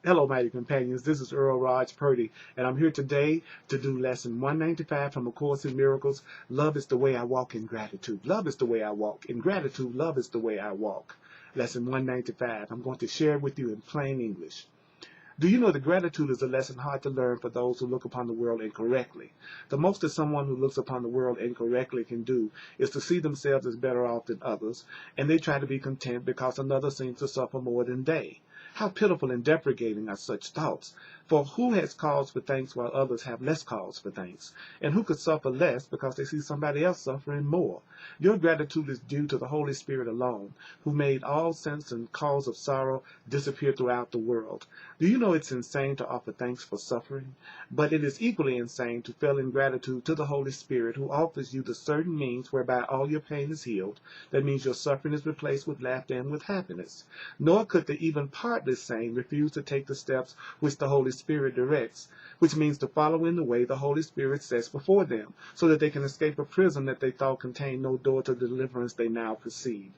Hello, mighty companions. This is Earl Purdy, and I'm here today to do lesson 195 from A Course in Miracles. Love is the way I walk in gratitude. Love is the way I walk in gratitude. Love is the way I walk. Lesson 195. I'm going to share it with you in plain English. Do you know that gratitude is a lesson hard to learn for those who look upon the world incorrectly? The most that someone who looks upon the world incorrectly can do is to see themselves as better off than others, and they try to be content because another seems to suffer more than they. How pitiful and deprecating are such thoughts! For who has cause for thanks while others have less cause for thanks? And who could suffer less because they see somebody else suffering more? Your gratitude is due to the Holy Spirit alone, who made all sense and cause of sorrow disappear throughout the world. Do you know it's insane to offer thanks for suffering? But it is equally insane to feel ingratitude to the Holy Spirit, who offers you the certain means whereby all your pain is healed. That means your suffering is replaced with laughter and with happiness. Nor could the even partly sane refuse to take the steps which the Holy Spirit directs, which means to follow in the way the Holy Spirit sets before them, so that they can escape a prison that they thought contained no door to deliverance they now perceive.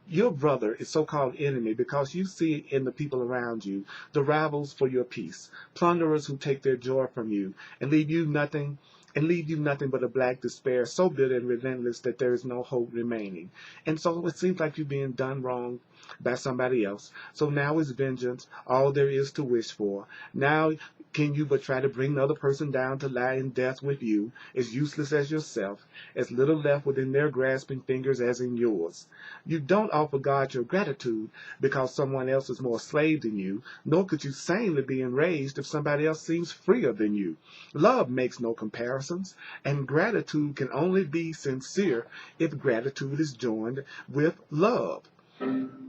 Your brother is so-called enemy because you see in the people around you the rivals for your peace, plunderers who take their joy from you and leave you nothing but a black despair so bitter and relentless that there is no hope remaining. And so it seems like you're being done wrong by somebody else. So now is vengeance all there is to wish for. Now can you but try to bring the other person down to lie in death with you, as useless as yourself, as little left within their grasping fingers as in yours. You don't offer God your gratitude because someone else is more slave than you, nor could you sanely be enraged if somebody else seems freer than you. Love makes no comparisons, and gratitude can only be sincere if gratitude is joined with love.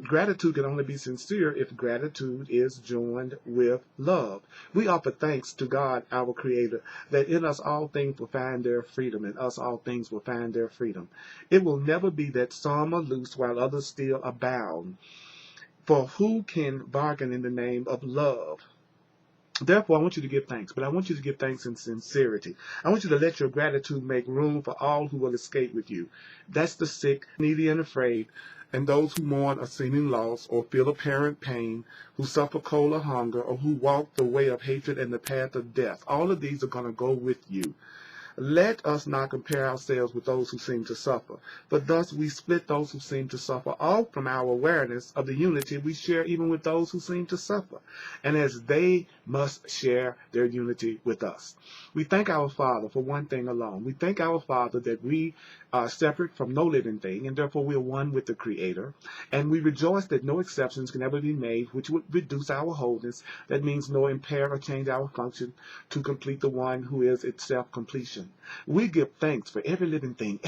Gratitude can only be sincere if gratitude is joined with love. We offer thanks to God, our Creator, that in us all things will find their freedom, and us all things will find their freedom. It will never be that some are loose while others still are bound. For who can bargain in the name of love? Therefore, I want you to give thanks, but I want you to give thanks in sincerity. I want you to let your gratitude make room for all who will escape with you. That's the sick, needy, and afraid, and those who mourn a seeming loss or feel apparent pain, who suffer cold or hunger, or who walk the way of hatred and the path of death. All of these are going to go with you. Let us not compare ourselves with those who seem to suffer, but thus we split those who seem to suffer off from our awareness of the unity we share even with those who seem to suffer, and as they must share their unity with us. We thank our Father for one thing alone. We thank our Father that we are separate from no living thing, and therefore we are one with the Creator, and we rejoice that no exceptions can ever be made which would reduce our wholeness. That means no impair or change our function to complete the one who is itself completion. We give thanks for every living thing,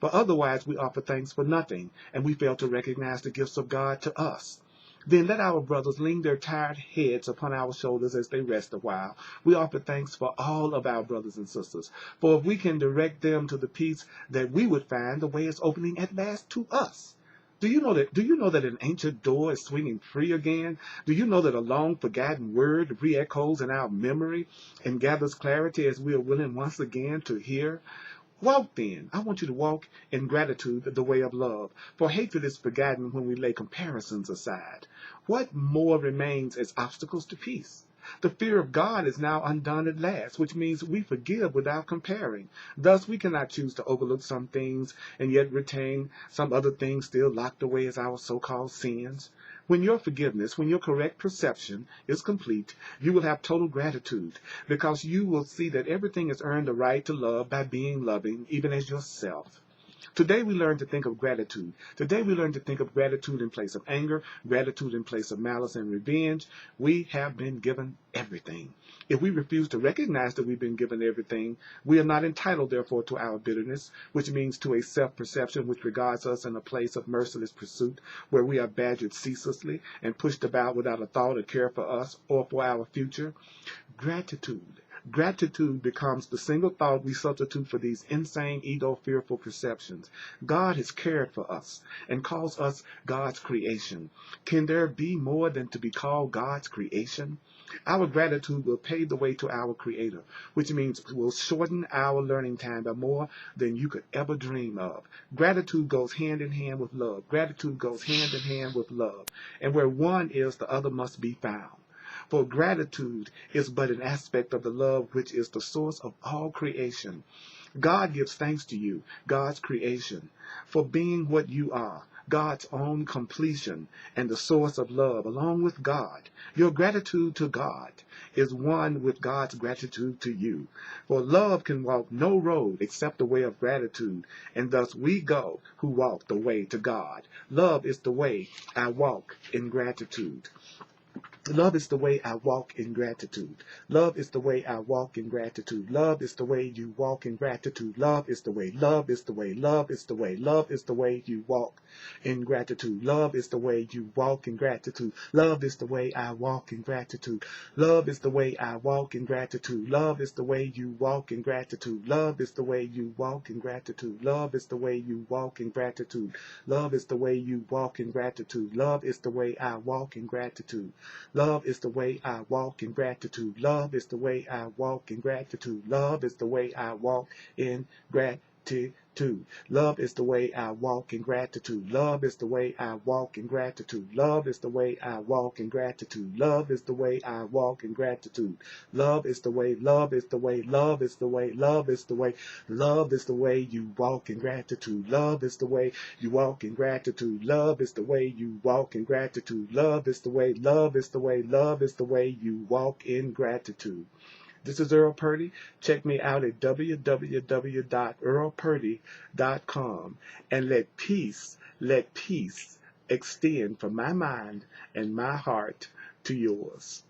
for otherwise we offer thanks for nothing, and we fail to recognize the gifts of God to us. Then let our brothers lean their tired heads upon our shoulders as they rest a while. We offer thanks for all of our brothers and sisters, for if we can direct them to the peace that we would find, the way is opening at last to us. Do you know that an ancient door is swinging free again? Do you know that a long forgotten word re-echoes in our memory and gathers clarity as we are willing once again to hear? Walk then. I want you to walk in gratitude the way of love, for hatred is forgotten when we lay comparisons aside. What more remains as obstacles to peace? The fear of God is now undone at last, which means we forgive without comparing. Thus, we cannot choose to overlook some things and yet retain some other things still locked away as our so-called sins. When your forgiveness, when your correct perception is complete, you will have total gratitude because you will see that everything has earned the right to love by being loving, even as yourself. Today we learn to think of gratitude. Today we learn to think of gratitude in place of anger, gratitude in place of malice and revenge. We have been given everything. If we refuse to recognize that we've been given everything, we are not entitled, therefore, to our bitterness, which means to a self-perception which regards us in a place of merciless pursuit, where we are badgered ceaselessly and pushed about without a thought or care for us or for our future. Gratitude becomes the single thought we substitute for these insane, ego-fearful perceptions. God has cared for us and calls us God's creation. Can there be more than to be called God's creation? Our gratitude will pave the way to our Creator, which means it will shorten our learning time by more than you could ever dream of. Gratitude goes hand in hand with love. Gratitude goes hand in hand with love. And where one is, the other must be found. For gratitude is but an aspect of the love which is the source of all creation. God gives thanks to you, God's creation, for being what you are, God's own completion and the source of love, along with God. Your gratitude to God is one with God's gratitude to you. For love can walk no road except the way of gratitude, and thus we go who walk the way to God. Love is the way I walk in gratitude. Love is the way I walk in gratitude. Love is the way I walk in gratitude. Love is the way you walk in gratitude. Love is the way. Love is the way. Love is the way. Love is the way you walk in gratitude. Love is the way you walk in gratitude. Love is the way I walk in gratitude. Love is the way I walk in gratitude. Love is the way you walk in gratitude. Love is the way you walk in gratitude. Love is the way you walk in gratitude. Love is the way you walk in gratitude. Love is the way I walk in gratitude. Love is the way I walk in gratitude. Love is the way I walk in gratitude. Love is the way I walk in gratitude. Love is the way I walk in gratitude. Love is the way I walk in gratitude. Love is the way I walk in gratitude. Love is the way I walk in gratitude. Love is the way, love is the way, love is the way, love is the way, love is the way you walk in gratitude. Love is the way you walk in gratitude. Love is the way you walk in gratitude. Love is the way, love is the way, love is the way you walk in gratitude. This is Earl Purdy. Check me out at www.earlpurdy.com and let peace extend from my mind and my heart to yours.